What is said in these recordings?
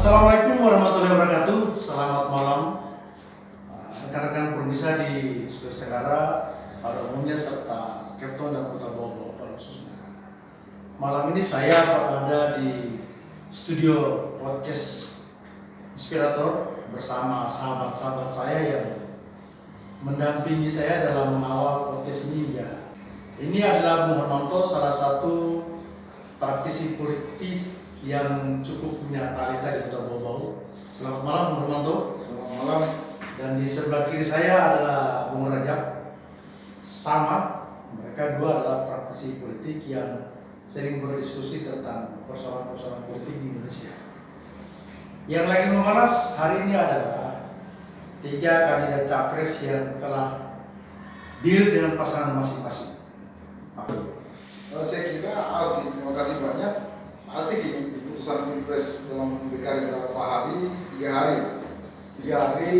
Assalamualaikum warahmatullahi wabarakatuh. Selamat malam rekan-rekan pemirsa di Sulawesi Tenggara pada umumnya serta Kepton dan Kota Bobo pada khususnya. Malam ini saya berada di studio podcast Inspirator bersama sahabat-sahabat saya yang mendampingi saya dalam mengawal podcast ini ya. Ini adalah Bung Hermanto, salah satu praktisi politis yang cukup punya talenta di Kota Bau. Selamat malam Bung Hermanto. Selamat malam. Dan di sebelah kiri saya adalah Bung Rajab. Sama, mereka dua adalah praktisi politik yang sering berdiskusi tentang persoalan-persoalan politik di Indonesia. Yang lagi memanas hari ini adalah 3 kandidat capres yang telah deal dengan pasangan masing-masing. Saya kira asik, terima kasih banyak. Asik ini putusan Pilpres dalam BKD beberapa hari, 3 hari. 3 hari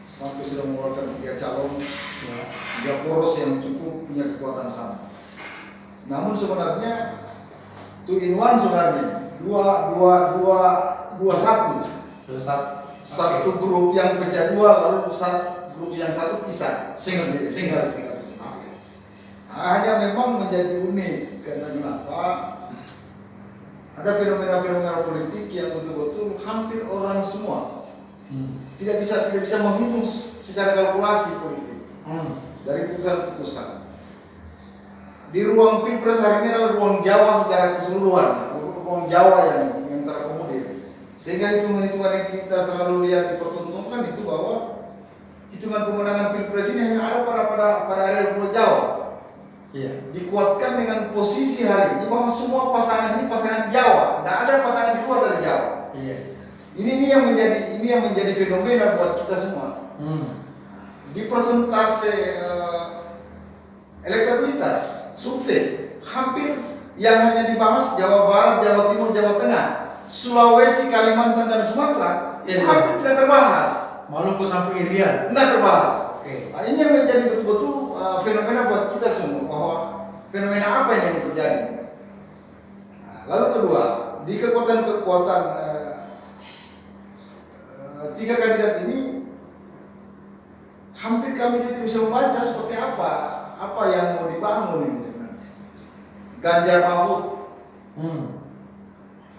sampai sudah mengeluarkan 3 calon, 3 poros yang cukup punya kekuatan sama. Namun sebenarnya 2 in 1 sebenarnya, satu grup yang pecah 2 lalu grup yang satu pisah, single. Hanya memang menjadi unik karena kenapa? Ada fenomena-fenomena politik yang betul-betul hampir orang semua tidak bisa menghitung secara kalkulasi politik dari putusan-putusan. Di ruang Pilpres hari ini adalah ruang Jawa secara keseluruhan, ruang Jawa yang terakomodir. Sehingga hitungan-hitungan yang kita selalu lihat dipertontonkan itu bahwa hitungan kemenangan Pilpres ini hanya ada pada area Pulau Jawa. Iya. Dikuatkan dengan posisi hari ini bahwa semua pasangan ini pasangan Jawa, tidak ada pasangan di luar dari Jawa. Iya. Ini yang menjadi fenomena buat kita semua. Di persentase elektabilitas survei hampir yang hanya dibahas Jawa Barat, Jawa Timur, Jawa Tengah, Sulawesi, Kalimantan dan Sumatera itu hampir tidak terbahas. Maluku sampai Irian Tidak terbahas. Oke. Nah, ini yang menjadi betul-betul fenomena buat kita semua bahwa fenomena apa ini yang terjadi. Nah, lalu kedua, di kekuatan-kekuatan 3 kandidat ini hampir kami tidak bisa membaca seperti apa yang mau dibangun ini sebenarnya. Ganjar Mahfud,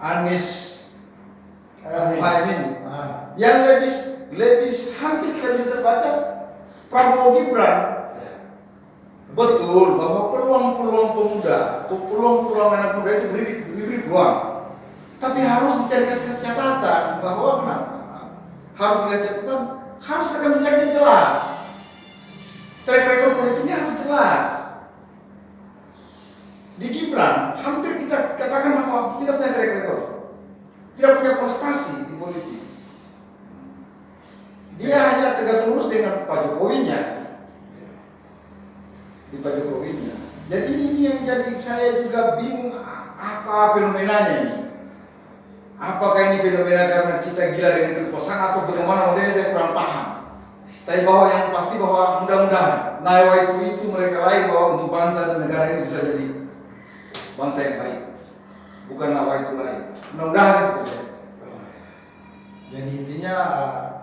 Anies, Muhaimin, yang lebih hampir tidak bisa terbaca Prabowo Gibran. Betul bahwa peluang-peluang pemuda atau peluang-peluang anak muda itu beri peluang, tapi harus dicari catatan bahwa kenapa harus dikasih catatan, harus rekam jejaknya jelas, track record politiknya harus jelas. Di Gibran hampir kita katakan bahwa tidak punya track record, tidak punya prestasi di politik. Dia hanya tegak lurus dengan Pak Jokowinya, di Pak Jokowinya. Jadi ini yang jadi saya juga bingung apa fenomenanya ini. Apakah ini fenomena karena kita gila dengan kekuasaan atau bagaimana modelnya, saya kurang paham. Tapi bahwa yang pasti bahwa mudah-mudahan nawa itu mereka lain bahwa untuk bangsa dan negara ini bisa jadi bangsa yang baik, bukan nawa itu lain. Mudah-mudahan itu terjadi. Jadi intinya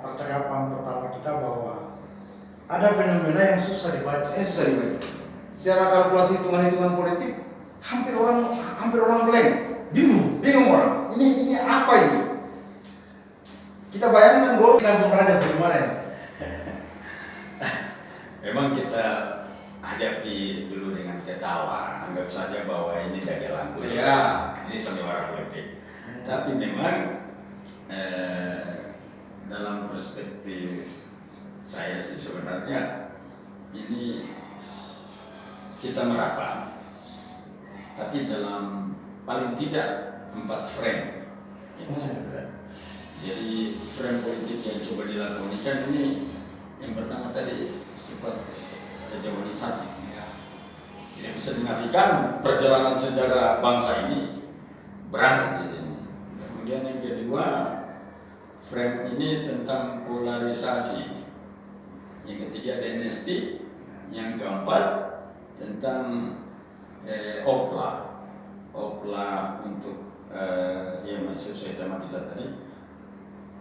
percakapan pertama kita bahwa ada fenomena yang susah dibaca. Susah dibaca. Secara kalkulasi hitungan-hitungan politik hampir orang blank, bingung orang. Ini apa ini? Kita bayangkan dulu Kita Bung Rajab bagaimana ini? Memang kita hadapi dulu dengan ketawa, anggap saja bahwa ini dagelan politik, ini sandiwara politik. Tapi memang dalam perspektif saya sih sebenarnya ini kita merapat, tapi dalam paling tidak 4 frame ini sebenarnya. Jadi frame politik yang coba dilakukan ini yang pertama tadi sifat hegemonisasi. Tidak bisa dinafikan perjalanan sejarah bangsa ini berangkat di sini. Kemudian yang kedua, frame ini tentang polarisasi. Yang ketiga dinasti. Yang keempat tentang opla untuk yang sesuai tema kita tadi,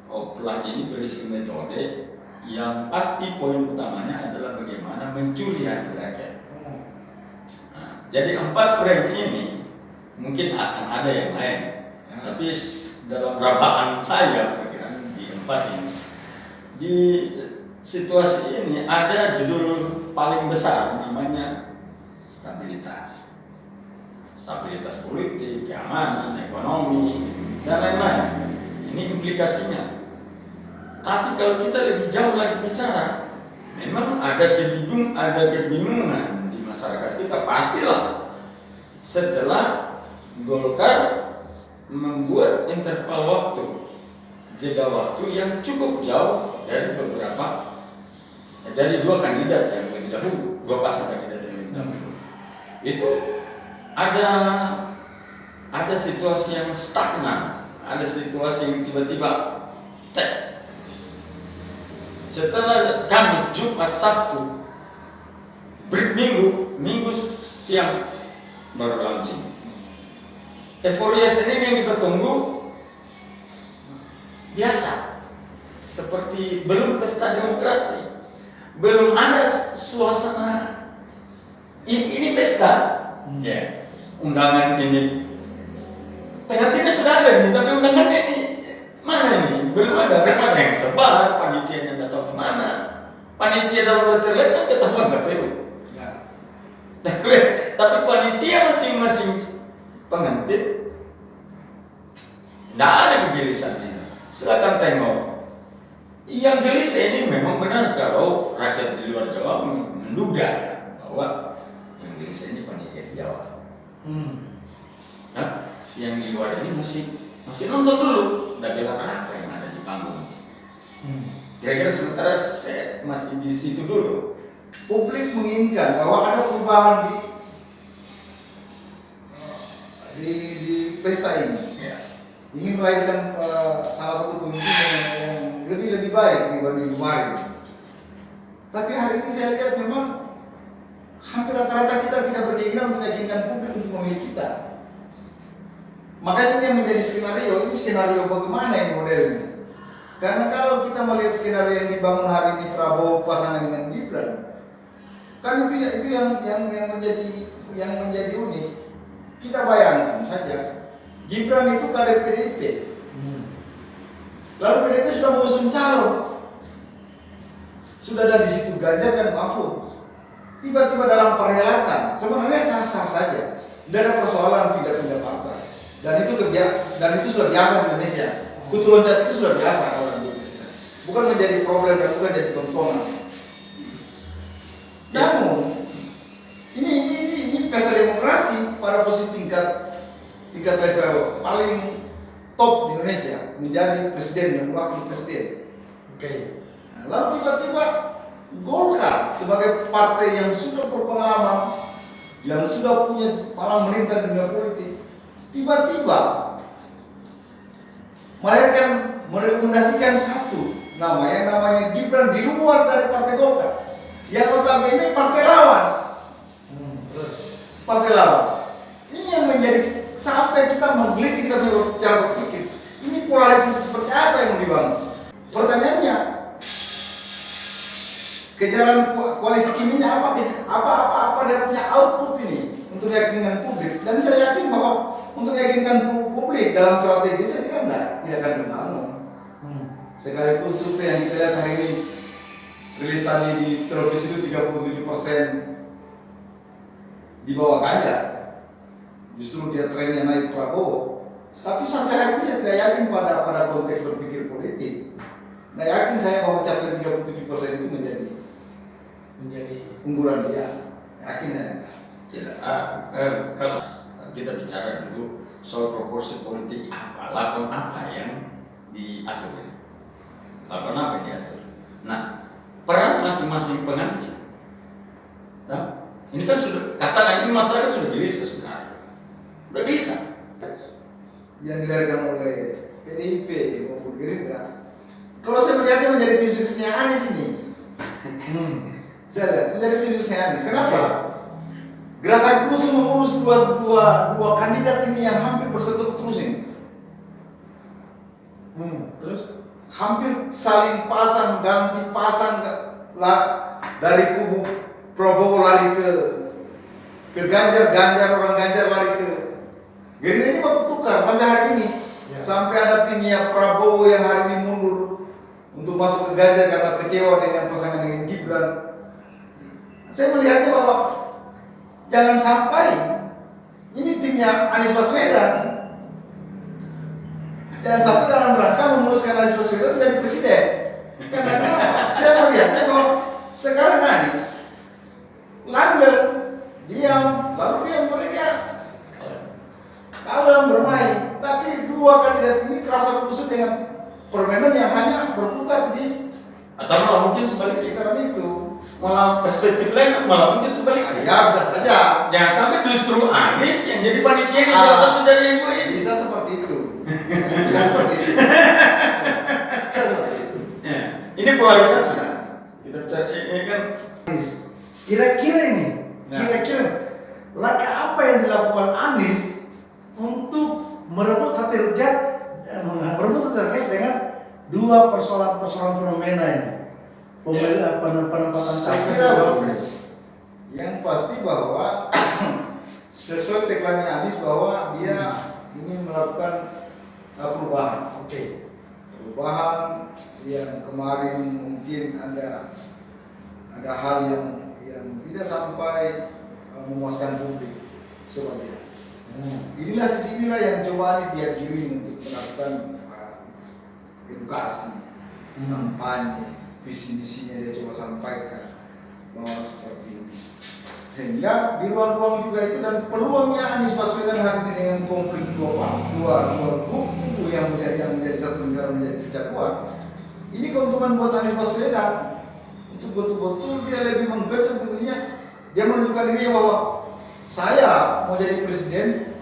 Oplah ini berisi metode yang pasti poin utamanya adalah bagaimana mencuri hati rakyat. Nah, jadi 4 frame ini mungkin akan ada yang lain, tapi dalam rabaan saya perkiraan di 4 ini, di situasi ini ada judul paling besar namanya stabilitas politik, keamanan, ekonomi, dan lain-lain. Ini implikasinya. Tapi kalau kita lebih jauh lagi bicara, memang ada kebingungan di masyarakat kita pastilah setelah Golkar membuat interval waktu, jeda waktu yang cukup jauh dari dari 2 kandidat yang lebih dahulu, 2 pasang kandidat yang lebih dahulu. Itu ada situasi yang stagnan, ada situasi yang tiba-tiba setelah Kamis, Jumat, Sabtu, Minggu siang baru launching. Euforia Senin yang kita tunggu biasa, seperti belum pesta demokrasi, belum ada suasana ini pesta. Ya, undangan ini pengantinnya sudah ada nih, tapi undangan ini mana ini? Belum ada yang sebar, panitianya nggak tahu kemana. Panitia dalam terlihat kan ketahuan KPU. Ya. Tapi panitia masing-masing pengantin nggak ada kegelisahannya. Silakan tengok. Yang gelisah ini memang benar kalau rakyat di luar Jawa menduga bahwa yang gelisah ini panitia di Jawa. Nah, yang di luar ini masih nonton dulu, dagelan apa yang ada di panggung. Kira-kira sementara saya masih di situ dulu. Publik menginginkan bahwa ada perubahan di pesta ini. Ya. Ingin melahirkan salah satu pemimpin yang lebih baik dibanding kemarin. Tapi hari ini saya lihat memang hampir rata-rata kita tidak berkeinginan untuk meyakinkan publik untuk memilih kita. Makanya ini yang menjadi skenario bagaimana ini modelnya. Karena kalau kita melihat skenario yang dibangun hari ini Prabowo pasangan dengan Gibran, kan itu yang menjadi unik. Kita bayangkan saja, Gibran itu kader PDIP. Lalu PDIP sudah mengusung calon, sudah ada di situ Ganjar dan Mahfud. Tiba-tiba dalam perhelatan, sebenarnya sah-sah saja, tidak ada persoalan pindah-pindah partai. Dan itu sudah biasa di Indonesia. Kutu loncat itu sudah biasa orang di Indonesia. Bukan menjadi problem dan bukan jadi tontonan. Namun ini pesta demokrasi pada posisi tingkat level paling top di Indonesia, menjadi presiden dan wakil presiden. Oke. Nah, lalu tiba-tiba Golkar sebagai partai yang sudah berpengalaman, yang sudah punya pengalaman merintah dunia politik, tiba-tiba merekomendasikan satu nama yang namanya Gibran di luar dari partai Golkar, yang notabene partai lawan. Partai lawan. Ini yang menjadi sampai kita menggelitik kita cara berpikir. Ini polarisasi seperti apa yang mau dibangun? Pertanyaannya, kejaran koalisi kimia apa dia punya output ini untuk meyakinkan publik? Dan saya yakin bahwa untuk meyakinkan publik dalam strategi saya kira tidak akan terbangun. Sekalipun survei yang kita lihat hari ini rilis tadi di televisi itu 37% di bawah Ganjar, justru dia trennya naik Prabowo. Tapi sampai hari ini saya tidak yakin pada konteks berpikir politik. Nah, yakin saya bahwa capaian 37% itu menjadi unggulan dia. Yakin ya? Tidak. Kalau kita bicara dulu soal proporsi politik lakon apa yang diatur ini? Lakon apa yang diatur? Nah, peran masing-masing pengantin. Nah, ini kan sudah, katakan ini masyarakat sudah gelisah sebenarnya. Sudah gelisah. Yang dilahirkan oleh PDIP maupun Gerindra. Kalau saya melihatnya menjadi tim suksesnya Anies ini. Saya lihat menjadi tim suksesnya Anies. Kenapa? Gerakan Krusu mengurus dua kandidat ini yang hampir berseteru terus ini. Terus? hampir saling pasang ganti pasang lah, dari kubu Prabowo lari ke Ganjar, orang Ganjar lari ke Gerindra. Ini baku tukar sampai hari ini. Ya. Sampai ada timnya Prabowo yang hari ini mundur untuk masuk ke Ganjar karena kecewa dengan pasangan dengan Gibran. Saya melihatnya bahwa jangan sampai ini timnya Anies Baswedan, jangan sampai dalam rangka memuluskan Anies Baswedan menjadi presiden. Karena kenapa? Saya melihatnya bahwa sekarang Anies langgeng, diam, lalu mereka kalem bermain. Tapi dua kandidat ini kerasa kusut dengan permainan yang hanya berputar di Atau malah mungkin sebaliknya. sekitaran itu. Malah perspektif lain malah mungkin sebaliknya. Ya bisa saja. Jangan sampai justru Anies yang jadi panitia ini salah satu dari ibu ini. Bisa seperti itu. Bisa seperti itu. Bisa seperti itu. Ya. Ini polarisasi. Ya. Kita bicara ini kan Kira-kira ini, Nah. kira-kira langkah apa yang dilakukan Anies untuk merebut hati rakyat, merebut hati rakyat dengan dua persoalan-persoalan fenomena ini, penempatan Saya capres kira dan begini. cawapres. Yang pasti bahwa sesuai tagline Anies bahwa dia ingin melakukan perubahan. Oke. Perubahan yang kemarin mungkin ada hal yang tidak sampai memuaskan publik sebagian. Inilah sisi inilah yang coba dia kirim untuk melakukan edukasi, kampanye, visi misinya dia coba sampaikan bahwa seperti ini. Sehingga di ruang-ruang juga itu dan peluangnya Anies Baswedan hari ini dengan konflik dua kubu yang menjadi satu negara menjadi pecah dua. Ini keuntungan buat Anies Baswedan untuk betul-betul dia lebih menggenjot dirinya. Dia menunjukkan dirinya bahwa saya mau jadi presiden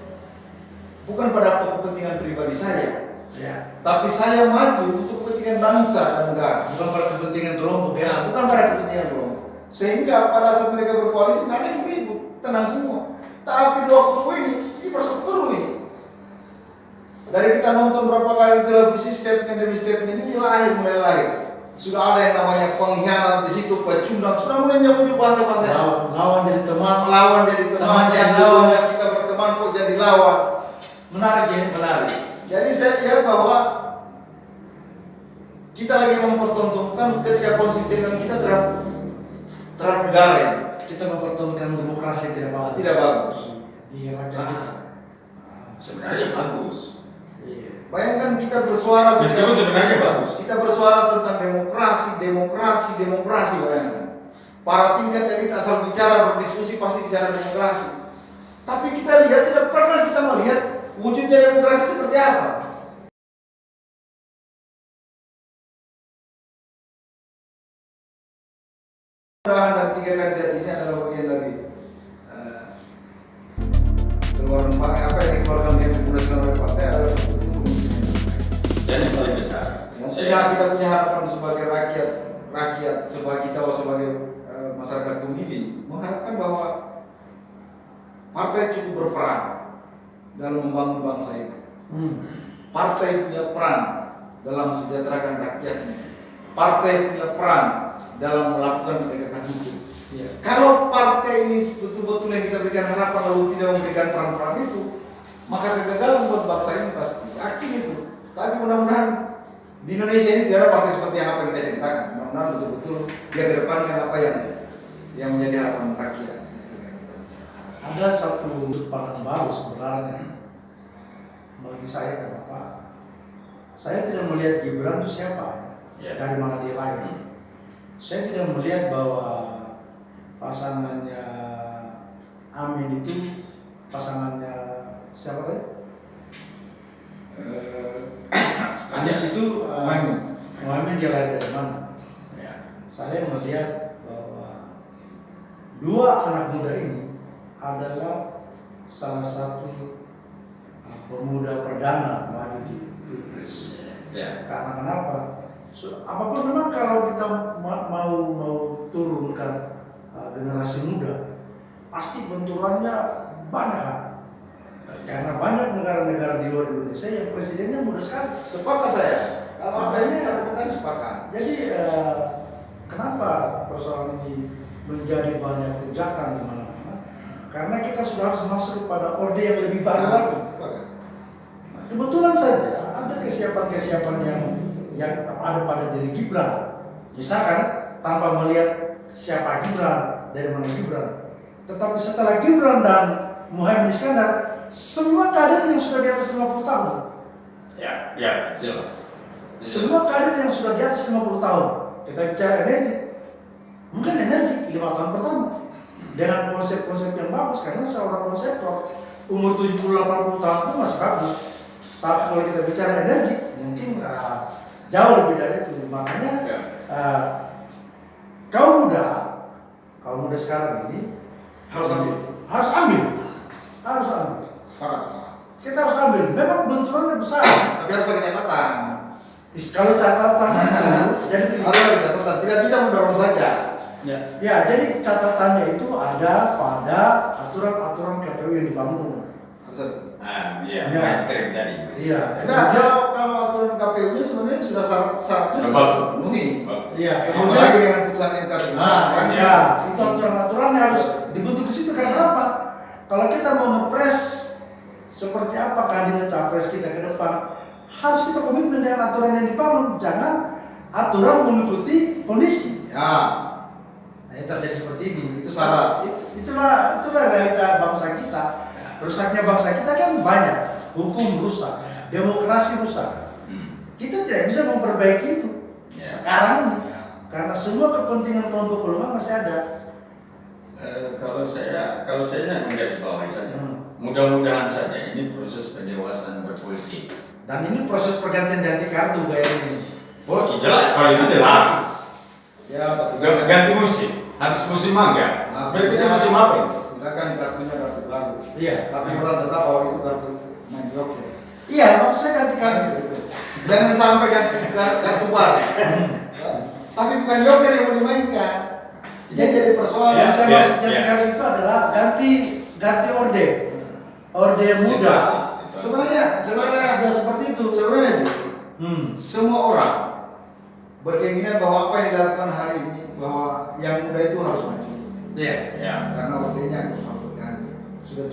bukan pada kepentingan pribadi saya, Ya. tapi saya maju untuk kepentingan bangsa dan negara. Bukan pada kepentingan kelompok ya. Ya, bukan pada kepentingan kelompok. Sehingga pada saat mereka berkoalisi nggak ada yang ribut, tenang semua. Tapi dua kubu ini berseteru ini. Dari kita nonton berapa kali di televisi statement demi statement ini mulai lahir. Sudah ada yang namanya pengkhianat di situ, pecundang, sudah mulai muncul bahasa-bahasa. Lawan jadi teman. Melawan jadi teman, Teman yang jadi lawan. dulunya kita berteman kok jadi lawan. Menarik ya. Menarik. Jadi saya lihat bahwa kita lagi mempertontonkan ketika konsistenan kita terhadap negara ini. Kita mempertontonkan demokrasi tidak bagus. Tidak bagus. Di rakyat kita. sebenarnya bagus. Iya. Bayangkan kita bersuara Meskipun sebenarnya bagus. kita bersuara tentang demokrasi bayangkan. Para tingkat elit asal bicara berdiskusi pasti bicara demokrasi. Tapi kita lihat tidak pernah kita melihat wujudnya demokrasi seperti apa. Mudah-mudahan dari tiga kandidat ini adalah bagian dari keluaran apa yang dikeluarkan yang dipublikasikan oleh partai adalah Dan yang paling besar. kita punya harapan sebagai rakyat sebagai kita sebagai masyarakat pemilih mengharapkan bahwa partai cukup berperan dalam membangun bangsa ini. Partai punya peran dalam mensejahterakan rakyatnya. Partai punya peran dalam melakukan penegakan hukum. Iya. Kalau partai ini betul-betul yang kita berikan harapan lalu tidak memberikan peran-peran itu, maka kegagalan buat bangsa ini pasti. Yakin itu. Tapi mudah-mudahan di Indonesia ini tidak ada partai seperti yang apa yang kita ceritakan. Mudah-mudahan betul-betul dia kedepankan apa yang menjadi harapan rakyat. Ada satu sudut pandang baru sebenarnya bagi saya kan Bapak. Saya tidak melihat Gibran itu siapa, Ya. dari mana dia lahir. Saya tidak melihat bahwa pasangannya Amin itu pasangannya siapa tadi? Anies itu Muhammad dia lahir dari mana? Ya. Saya melihat bahwa dua anak muda ini adalah salah satu pemuda perdana maju di Pilpres. Ya. Karena kenapa? Apapun memang kalau kita mau turunkan generasi muda, pasti benturannya banyak. Karena banyak negara-negara di luar Indonesia yang presidennya muda sekali. Sepakat saya. Kalau apa ini kita sepakat. Jadi kenapa persoalan ini menjadi banyak pijakan di mana-mana? Karena kita sudah harus masuk pada orde yang lebih baru lagi. Nah, kebetulan saja ada kesiapan-kesiapan yang ada pada diri Gibran. Misalkan tanpa melihat siapa Gibran, dari mana Gibran. Tetapi setelah Gibran dan Muhaimin Iskandar, semua kader yang sudah di atas 50 tahun. Ya, jelas. Semua kader yang sudah di atas 50 tahun. Kita bicara energi. Mungkin energi 5 tahun pertama. Dengan konsep-konsep yang bagus, karena seorang konseptor umur 70-80 tahun itu masih bagus. Tapi kalau kita bicara energi, mungkin jauh lebih dari itu. Makanya kaum muda sekarang ini Harus ambil. Harus ambil. Sepakat. Kita harus ambil. Memang benturannya besar. Tapi harus pakai catatan. Kalau catatan jadi Harus pakai catatan. Tidak bisa mendorong saja. ya, jadi catatannya itu ada pada aturan-aturan KPU yang dibangun. Harus ada. Iya, Ya. mainstream tadi. Iya. Nah, kalau aturan KPU-nya sebenarnya sudah syarat-syaratnya Sudah sudah bagus. terpenuhi. Iya. Apalagi dengan putusan MK ini. Ya, itu aturan-aturannya harus dibentuk di situ. Karena apa? Kalau kita mau ngepres seperti apa kandidat capres kita ke depan, harus kita komitmen dengan aturan yang dibangun. Jangan aturan mengikuti kondisi. Ya, Nah, yang terjadi seperti ini. itu syarat. Itulah realita bangsa kita. Rusaknya bangsa kita kan banyak. Hukum rusak, demokrasi rusak. Kita tidak bisa memperbaiki itu sekarang ini. Karena semua kepentingan kelompok lemah masih ada. Kalau saya menggarisbawahi saja. Mudah-mudahan saja ini proses pendewasaan berpolitik. Dan ini proses pergantian ganti kartu kayak ini. Oh, iya jelas. Kalau itu jelas. Ya, tapi Ganti musim. Habis musim mangga. Berarti musim apa ini? silakan kartunya kartu baru. Iya. Tapi orang tetap bahwa itu kartu main joker. Iya, maksud saya ganti kartu. Jangan sampai ganti kartu baru. Tapi bukan joker yang mau dimainkan. Jadi persoalan. Yang saya Ya, maksud ganti ya. kartu itu adalah ganti orde. Orde muda. Sebenarnya Ada seperti itu. sebenarnya sih semua orang berkeinginan bahwa apa yang dilakukan hari ini bahwa yang muda itu harus maju. Iya. Ya. Karena ordenya harus berganti. Sudah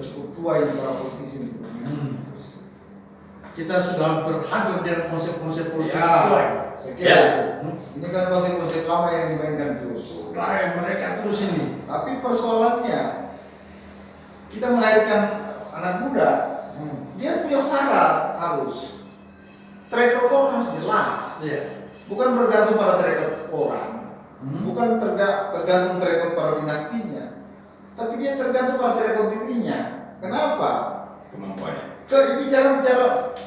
cukup tua ini para politisi untuk berganti. Kita sudah berhancur dengan konsep-konsep politik Ya, tua. saya kira Ya. itu. Ini kan konsep-konsep lama yang dimainkan terus. Sudah mereka terus ini. Tapi persoalannya kita melahirkan anak muda, dia punya syarat harus track record harus jelas. Iya. Bukan bergantung pada track record orang, bukan tergantung track record pada dinastinya, tapi dia tergantung pada track record dirinya. Kenapa? Kemampuannya. Bicara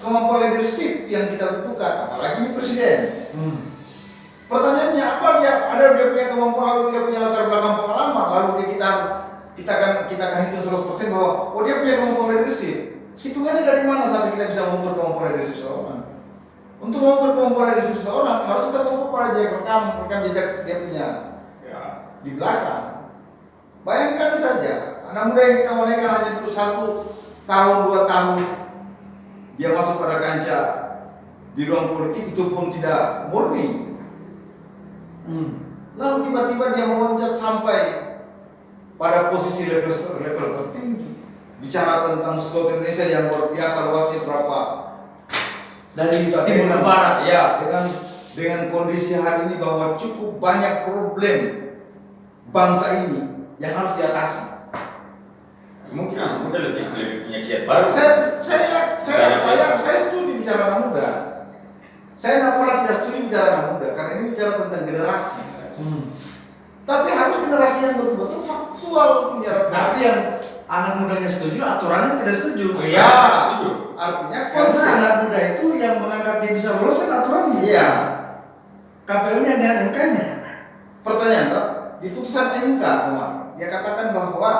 kemampuan leadership yang kita butuhkan, apalagi ini presiden. Pertanyaannya apa dia punya kemampuan lalu tidak punya latar belakang pengalaman lalu kita akan hitung 100% bahwa dia punya kemampuan leadership. Hitungannya dari mana sampai kita bisa mengukur kemampuan leadership seseorang? Untuk mengukur kemampuan leadership seseorang harus kita mengukur pada rekam jejak dia punya di belakang. Bayangkan saja anak muda yang kita mulaikan hanya untuk 1 tahun 2 tahun dia masuk pada kancah di ruang politik itu pun tidak murni. Lalu tiba-tiba dia meloncat sampai pada posisi level tertinggi. Bicara tentang seluruh Indonesia yang luar biasa luasnya berapa Dari timur ke barat. Ya, dengan kondisi hari ini bahwa cukup banyak problem bangsa ini yang harus diatasi. Mungkin anak muda lebih punya kiat baru. Saya setuju bicara anak muda. Saya tidak pernah tidak setuju bicara anak muda karena ini bicara tentang generasi. Tapi harus generasi yang betul-betul faktual punya. Tapi yang anak mudanya setuju, aturannya tidak setuju. Iya, setuju. artinya Karena konsep. anak muda itu yang mengangkat dia bisa lolos kan aturannya. Iya. KPU-nya dengan MK-nya. Pertanyaan, Pak, di putusan MK kemarin dia katakan bahwa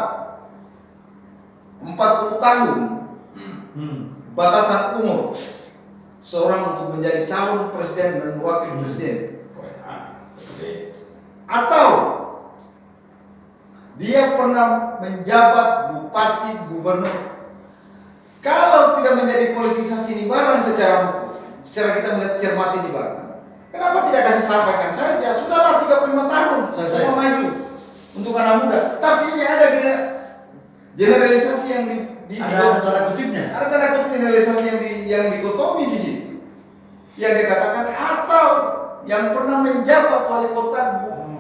40 tahun batasan umur seorang untuk menjadi calon presiden dan wakil presiden. Atau dia pernah menjabat bupati, gubernur. Kalau tidak menjadi politisasi ini barang secara hukum, secara kita melihat cermati di belakang, kenapa tidak kasih sampaikan saja? Sudahlah 35 tahun, Selesai. semua maju untuk anak muda. Tapi ini ada generalisasi yang Ada tanda kutipnya. ada tanda kutip generalisasi yang dikotomi di situ. Yang dikatakan atau yang pernah menjabat wali kota,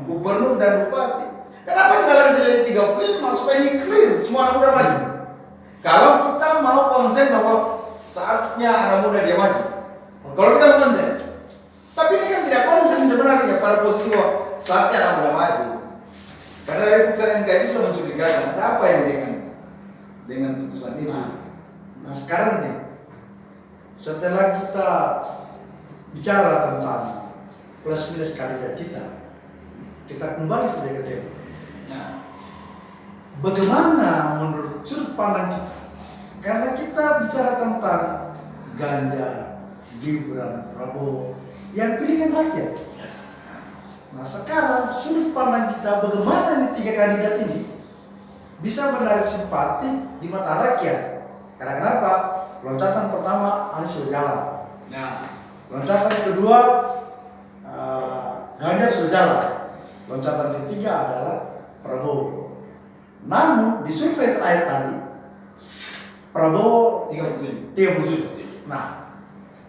gubernur dan bupati. Kenapa tidak ada jadi 35 supaya ini clear semua anak muda maju? Kalau kita mau konsen bahwa saatnya anak muda dia maju. Kalau kita mau konsen. Tapi ini kan tidak konsen sebenarnya pada posisi bahwa saatnya anak muda maju. Karena dari putusan MK itu sudah mencurigakan. Ada apa yang dengan putusan itu? Nah sekarang nih, setelah kita bicara tentang plus minus kandidat kita kembali saja ke tema. Nah, Bagaimana menurut sudut pandang kita? Karena kita bicara tentang Ganjar, Gibran, Prabowo, yang pilihkan rakyat. Nah sekarang sudut pandang kita bagaimana nih 3 kandidat ini bisa menarik simpati di mata rakyat. Karena kenapa? Loncatan pertama Anies sudah jalan. nah, Loncatan kedua Ganjar sudah jalan. Loncatan ketiga adalah Prabowo. Namun di survei terakhir tadi Prabowo 37. Nah,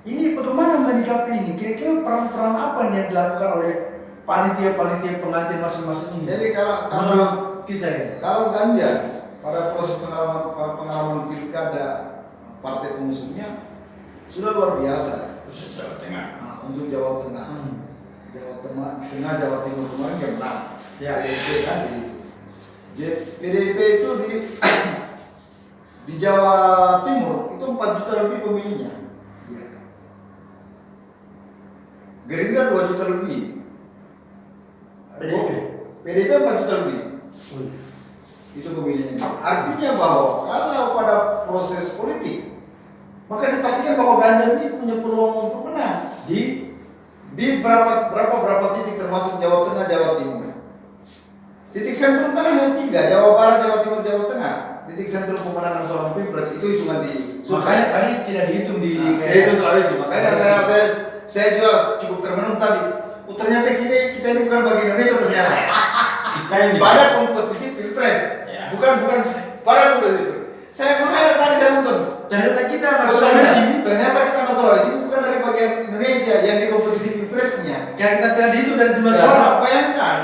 ini bagaimana menyikapi ini? Kira-kira peran-peran apa nih yang dilakukan oleh panitia-panitia pengantin masing-masing ini? jadi kalau Menurut kita ini. Kalau Ganjar pada proses pengalaman pilkada partai pengusungnya sudah luar biasa. Khusus Jawa Tengah. Nah, untuk Jawa Tengah, Jawa Timur kemarin dia menang. Ya. PDIP kan PDIP itu di Jawa Timur itu 4 juta lebih pemilihnya. Ya. Gerindra 2 juta lebih. PDIP 4 juta lebih. Itu pemilihnya. Artinya bahwa kalau pada proses politik maka dipastikan bahwa Ganjar ini punya peluang untuk menang di berapa titik termasuk Jawa Tengah, Jawa Timur. Titik sentrum kan hanya 3, Jawa Barat, Jawa Timur, Jawa Tengah. Titik sentrum pemenangan seorang pilpres itu hitungan di Makanya tadi tidak dihitung di itu Sulawesi. Makanya saya juga cukup termenung tadi. Ternyata kita ini bukan bagi Indonesia ternyata. Kita ini Pada kompetisi pilpres, Ya. bukan pada kompetisi pilpres. Saya mengalir tadi saya nonton. ternyata kita anak Sulawesi. Ternyata kita anak Sulawesi bukan dari bagian Indonesia yang di kompetisi pilpresnya. Kayak kita tidak dihitung dari jumlah Ya, suara. bayangkan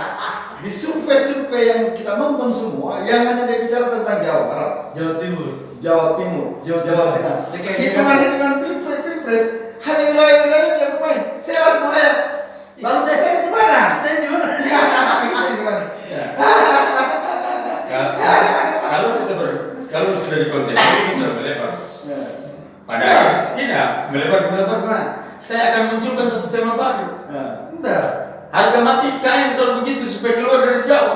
di survei-survei yang kita nonton semua, yang hanya dia bicara tentang Jawa Barat, Jawa Timur. Jawa Timur, Jawa Jawa Tengah. Tengah. Hitungannya dengan pilpres, hanya wilayah-wilayah yang main. Saya langsung aja. Lalu kita di mana? Kita di mana? Kita di mana? kalau sudah di konten itu sudah melebar. Ya. Padahal tidak melebar mana. Saya akan munculkan satu tema baru. Ya. Enggak. Harga mati kain kalau begitu supaya keluar dari Jawa.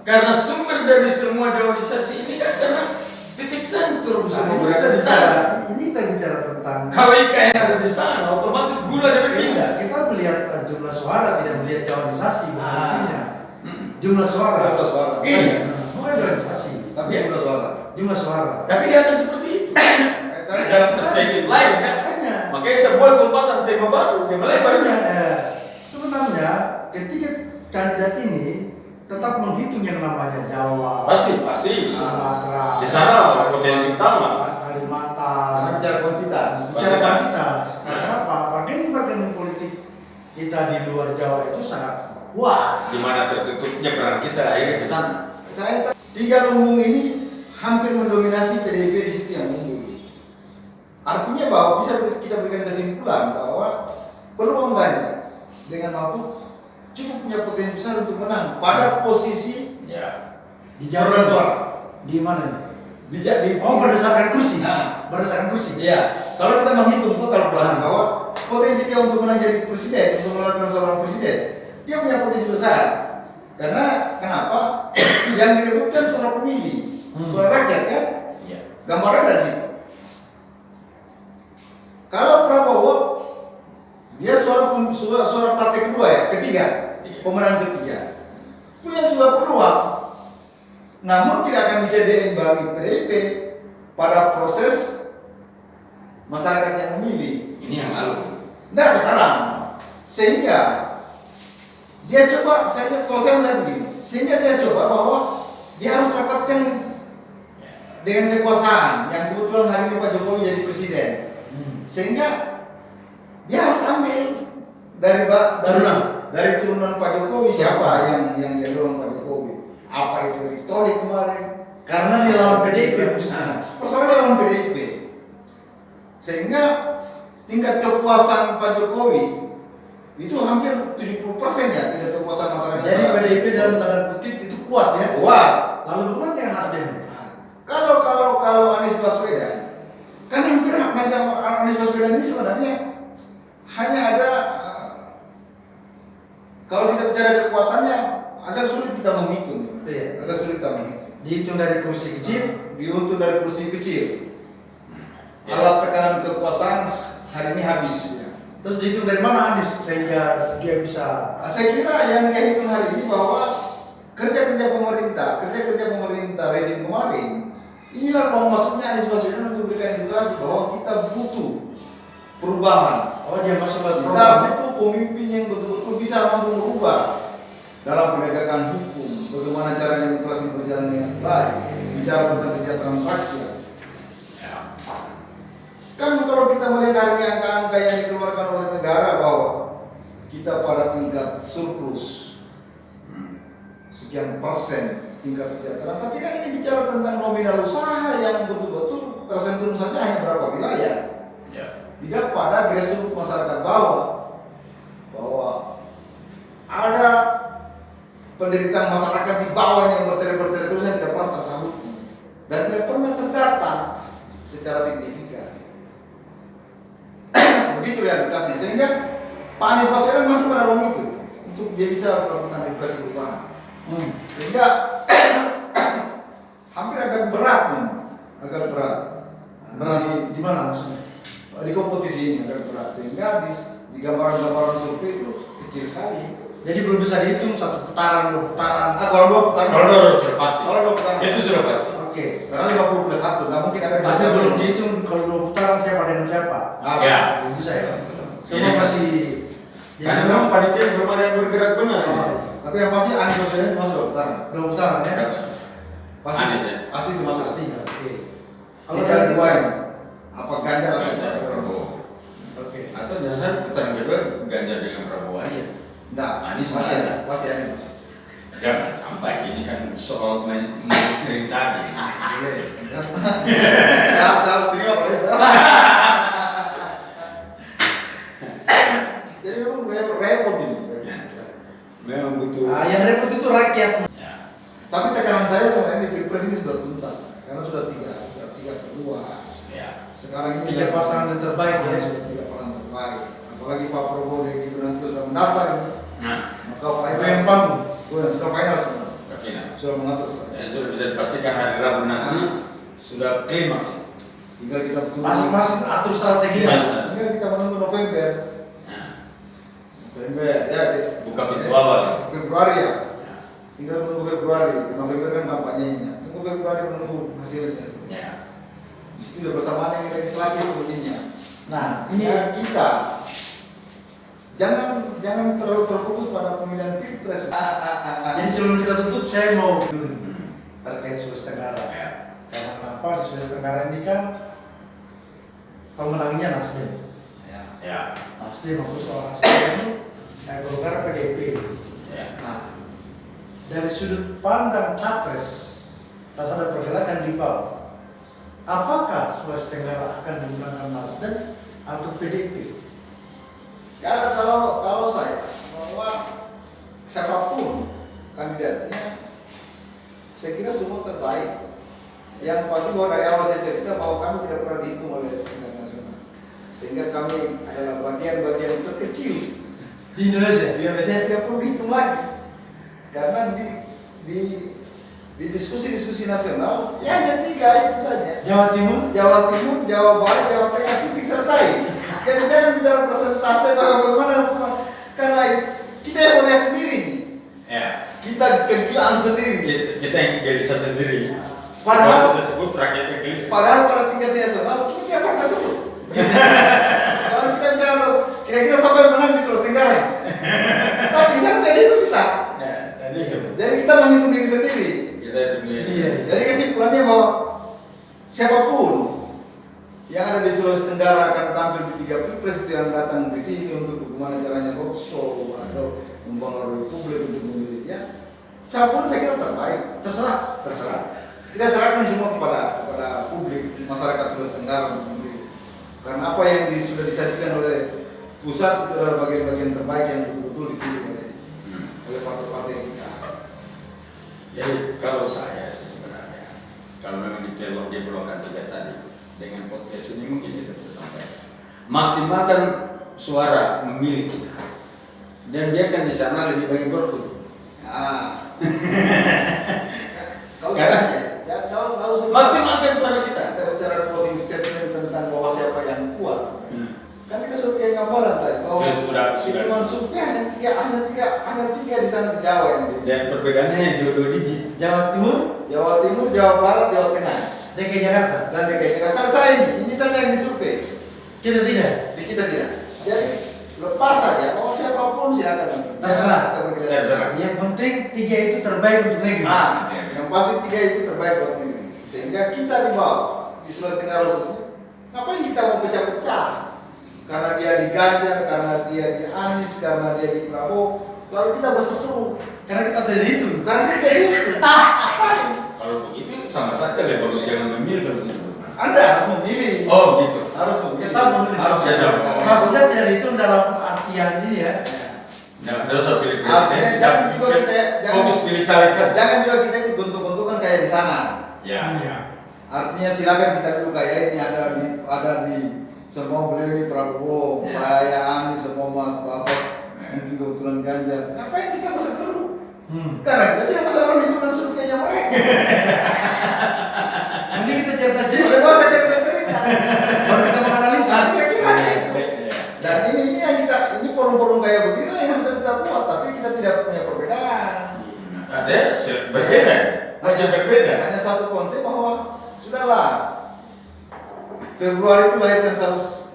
Karena sumber dari semua jawaisasi ini kan karena titik sentrum Nah, semua ini berada kita di bicara, sana. ini kita bicara tentang Kalau IKN ada di sana, otomatis gula dia berpindah. kita melihat jumlah suara, tidak melihat jawanisasi. Artinya Hmm. jumlah suara. Jumlah suara. Iya. Bukan jawanisasi. Tapi Ya. jumlah suara. Jumlah suara. Tapi dia akan seperti itu. Dalam perspektif lain kan. Makanya. Makanya saya buat lompatan tema baru, dia melebar. Sebenarnya ketiga kandidat ini tetap menghitung yang namanya Jawa, Pasti. Sumatera, Di sana potensi utama. Karena Kalimantan, bicara kuantitas. bicara kuantitas. Kenapa? Bargaining politik kita di luar Jawa itu sangat kuat. Di mana tertutupnya peran kita akhirnya ke sana. Saya 3 lumbung ini hampir mendominasi PDIP di situ yang unggul. Artinya bahwa bisa kita berikan kesimpulan bahwa peluang Ganjar dengan Mahfud cukup punya potensi besar untuk menang pada posisi Ya. Di perolehan suara. Di mana nih? Di Oh, berdasarkan kursi. Nah. Berdasarkan kursi. Iya, kalau kita menghitung tuh kalkulasi bahwa potensi dia untuk menang jadi presiden, untuk melakukan seorang presiden, dia punya potensi besar. Karena kenapa? Yang direbutkan suara pemilih, suara rakyat kan? Ya. Gambaran dari situ. Kalau Prabowo, dia suara partai kedua ya, ketiga, pemenang ketiga, punya juga peluang. Namun tidak akan bisa diimbangi PDIP pada proses masyarakat yang memilih. Ini yang lalu. Nah sekarang, sehingga dia coba, saya lihat kalau saya melihat begini, sehingga dia coba bahwa dia harus rapatkan dengan kekuasaan yang kebetulan hari ini Pak Jokowi jadi presiden, sehingga dia harus ambil dari turunan Pak Jokowi siapa yang dia dorong Pak Jokowi, apa itu Erick Thohir kemarin, Karena dia lawan PDIP. nah, persoalannya lawan PDIP, sehingga tingkat kepuasan Pak Jokowi itu hampir 70% ya, tingkat kepuasan masyarakat. Jadi PDIP dalam tanda kutip itu kuat ya. Kuat. Lalu bagaimana dengan Nasdem? Kalau Anies Baswedan, kan hampir Anies Baswedan ini sebenarnya hanya ada kalau kita bicara kekuatannya agak sulit kita menghitung. Iya. Agak sulit kita menghitung. Dihitung dari kursi kecil. Dihitung dari kursi kecil. Alat tekanan kekuasaan hari ini habis. Ya. Terus dihitung dari mana Anies sehingga dia bisa? Saya kira yang dia hitung hari ini bahwa kerja-kerja pemerintah rezim kemarin, inilah mau masuknya Anies Baswedan untuk berikan edukasi bahwa kita butuh perubahan. Oh, dia masuk ke Kita butuh pemimpin yang betul-betul bisa mampu merubah dalam penegakan hukum, bagaimana cara demokrasi berjalan dengan baik, bicara tentang kesejahteraan rakyat. Kan kalau kita melihat hari ini angka-angka yang dikeluarkan oleh negara bahwa kita pada tingkat surplus sekian persen tingkat sejahtera, tapi kan ini bicara tentang nominal usaha yang betul-betul tersentuh saja hanya berapa wilayah, tidak pada grassroots masyarakat bawah, bahwa ada penderitaan masyarakat di bawah yang berteri-teri terus yang tidak pernah tersahuti dan tidak pernah terdata secara signifikan. Begitu realitasnya, sehingga Pak Anies Baswedan masuk pada ruang itu untuk dia bisa melakukan edukasi perubahan. Sehingga hampir agak berat memang, agak berat. Berat di mana maksudnya? Di kompetisi ini agak berat, sehingga di gambaran-gambaran survei itu kecil sekali. Jadi belum bisa dihitung satu putaran, dua putaran. Kalau dua putaran, sudah pasti. Kalau dua putaran, Itu sudah pasti. Oke. karena 50+1, nggak mungkin ada Masih belum dihitung kalau dua putaran siapa dengan siapa. Ya. Belum bisa ya. Semua Ini masih. Karena memang panitia belum ada yang bergerak benar. Tapi yang pasti Anies Baswedan masuk dua putaran. Dua putaran ya. Pasti, Anies ya? pasti itu masuk. Pasti ya. Oke. Kalau Tinggal dari dua ini, apa Ganjar atau Ganjar, Prabowo? Oke. Atau jangan putaran kedua Ganjar dengan Prabowo aja. Nah, Anies pasti mana? ada, pasti ada yang masuk. Jangan sampai ini kan soal sering tadi. Saya harus terima kalau itu. Jadi memang repot ini. Memang butuh. Yang repot itu rakyat. Ya. Tapi tekanan saya sebenarnya di Pilpres ini sudah tuntas, karena sudah tiga kedua. Ya. Sekarang ini Tiga pasangan yang terbaik ya. sudah tiga pasangan terbaik. Apalagi Pak Prabowo dan Gibran itu sudah mendaftar ini. Nah, Maka final. Yang bangun. Sudah final semua. Rafina. Sudah mengatur semua. Sudah bisa dipastikan hari Rabu nanti sudah klimaks. Tinggal kita betul. Masing-masing atur strateginya. Iya. Tinggal kita menunggu November. November ya. Buka pintu awal. Februari ya. Tinggal menunggu Februari. November kan kampanyenya. Tunggu Februari menunggu hasilnya. Ya. Di situ udah bersamaan yang legislatif sepertinya. Nah, Ini kita jangan terlalu terfokus pada pemilihan pilpres. jadi sebelum kita tutup saya mau terkait Sulawesi Tenggara. Ya. Karena kenapa di Sulawesi Tenggara ini kan pemenangnya Nasdem. Ya. Nasdem maupun soal Nasdem Golkar PDIP. Ya. Nah, dari sudut pandang capres ada pergerakan di bawah. Apakah Sulawesi Tenggara akan menggunakan Nasdem atau PDIP? Karena kalau saya bahwa siapapun kandidatnya, saya kira semua terbaik. Yang pasti bahwa dari awal saya cerita bahwa kami tidak pernah dihitung oleh tingkat nasional, sehingga kami adalah bagian-bagian terkecil Di Indonesia? di Indonesia yang tidak perlu dihitung lagi, karena di diskusi-diskusi nasional ya hanya 3 itu saja. Jawa Timur? Jawa Timur, Jawa Barat, Jawa Tengah, titik selesai. Jadi jangan bicara persentase bagaimana, karena kita yang melihat sendiri nih. Ya. Kita kegilaan sendiri. Kita yang gelisah sendiri. Padahal kita sebut rakyat gelisah. pada tingkat nasional kita tidak pernah sebut. Lalu kita bicara Kira-kira siapa yang menang di Sulawesi Tenggara? Tapi di sana tadi itu kita. Ya, jadi itu. Jadi kita menghitung diri sendiri. Kita itu Iya. Jadi kesimpulannya bahwa siapapun yang ada di Sulawesi Tenggara akan tampil di 3 pilpres itu yang datang di sini untuk bagaimana caranya roadshow atau mempengaruhi publik untuk memilih ya. Siapapun saya kira terbaik. Terserah. Kita serahkan semua kepada publik masyarakat Sulawesi Tenggara untuk memilih. Karena apa yang sudah disajikan oleh pusat itu adalah bagian-bagian terbaik yang betul-betul dipilih oleh partai-partai kita. Jadi kalau saya sih sebenarnya, kalau memang diperlukan 3 tadi dengan podcast ini mungkin kita bisa sampaikan. Maksimalkan suara memilih kita, dan biarkan di sana lebih banyak golput. Ya. Kalau saya Maksimalkan suara kita. kita bicara closing statement tentang bahwa siapa yang kuat. Kan kita sudah punya gambaran tadi bahwa Sudah. hitungan survei hanya tiga di sana di Jawa yang di Dan perbedaannya 2 digit. Jawa Timur, Jawa Timur, Jawa Barat, Jawa Tengah, DKI Jakarta. dan DKI Jakarta. Selesai ini saja yang disurvei. Kita tidak. Di kita tidak. Jadi lepas saja bahwa siapapun silakan. Terserah. Kita bergerak. Terserah. Yang penting 3 itu terbaik untuk negeri. Yang pasti 3 itu terbaik buat negeri. Sehingga kita di bawah di Sulawesi Tenggara khususnya, ngapain kita mau pecah-pecah? Karena dia di Ganjar, karena dia di Anies, karena dia di Prabowo, lalu kita berseteru. Karena kita tidak itu. Karena kita itu. Kalau begitu sama saja lebih bagus jangan memilih kalau begitu. Anda harus memilih. Oh gitu. Harus memilih. Kita memilih. Harus Ya, memilih. Maksudnya tidak itu dalam artian ini ya. Jangan usah pilih Artinya presiden. jangan juga kita fokus pilih caleg saja. jangan juga kita ikut gontok-gontokan kayak di sana. Ya. Artinya silakan kita duduk kayak ini ada di semua beliau ini Prabowo, saya Anies, semua Mas Bapak, mungkin kebetulan Ganjar. Ngapain kita berseteru? Karena kita tidak masalah lingkungan surveinya mereka. Ini kita cerita-cerita. Boleh banget cerita-cerita. Baru kita menganalisa. Saya kira itu. Dan ini yang kita forum-forum kayak begini lah yang harus kita buat, tapi kita tidak punya perbedaan. Ada berbeda. Macam berbeda. Hanya satu konsep bahwa sudahlah. Februari itu lahirkan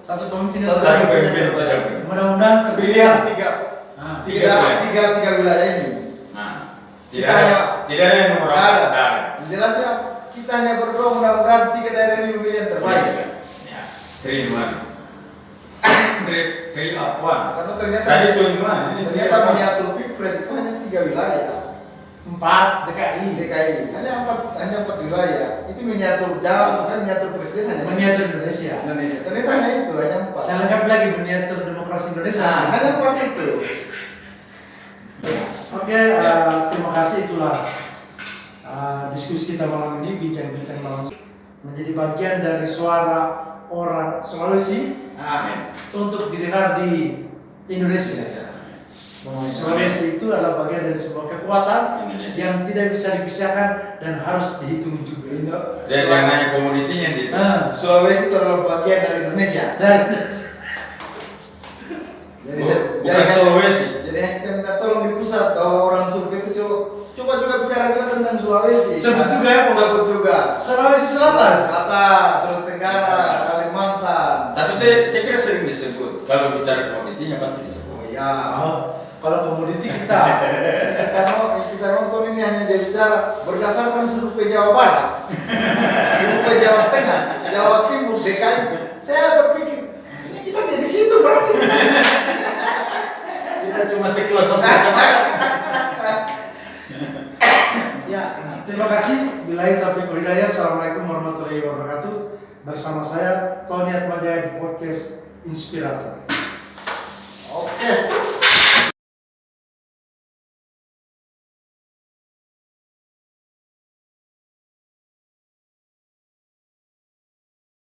Satu pemimpin Satu terbaik. pemimpin terbaik. Mudah-mudahan pilihan Tiga tiga wilayah ini. Nah, Kita hanya tidak ada yang nomor Tidak ada. Tidak. Jelasnya kita hanya berdoa mudah-mudahan 3 daerah ini memilih yang terbaik. Ya. 3-in-1. 3-up-1. Karena ternyata Tadi 2-in-1. Ini ternyata 3-up-1. miniatur pilpres itu hanya 3 wilayah. 4 DKI. DKI hanya 4 wilayah. Itu miniatur Jawa, tapi miniatur presiden hanya Miniatur Indonesia. Indonesia. Ternyata hanya itu, hanya 4. Saya lengkapi lagi miniatur demokrasi Indonesia. Nah, hanya 4 itu. Oke, terima kasih, itulah diskusi kita malam ini, bincang-bincang malam ini. Menjadi bagian dari suara orang Sulawesi untuk didengar di Indonesia. Sulawesi itu adalah bagian dari sebuah kekuatan Indonesia. yang tidak bisa dipisahkan dan harus dihitung juga. Dan yang hanya komoditinya di Sulawesi itu adalah bagian dari Indonesia. Dan Jadi bukan Sulawesi. Jadi kita minta tolong di pusat bahwa orang survei itu coba juga bicara juga tentang Sulawesi. Sebut juga ya, Pak. Sebut juga. Sulawesi Selatan. Sulawesi Tenggara, Kalimantan. Tapi saya kira sering disebut. Kalau bicara komoditinya pasti disebut. Oh ya. Kalau komoditi kita Kita nonton ini hanya jadi bicara berdasarkan survei Jawa Barat, survei Jawa Tengah, Jawa Timur, DKI. Saya berpikir ini kita jadi situ berarti. Kita cuma sekelas satu. ya, terima kasih. Billahi taufiq wal hidayah. Assalamualaikum warahmatullahi wabarakatuh. Bersama saya Tony Atmajaya di podcast Inspirator. Oke.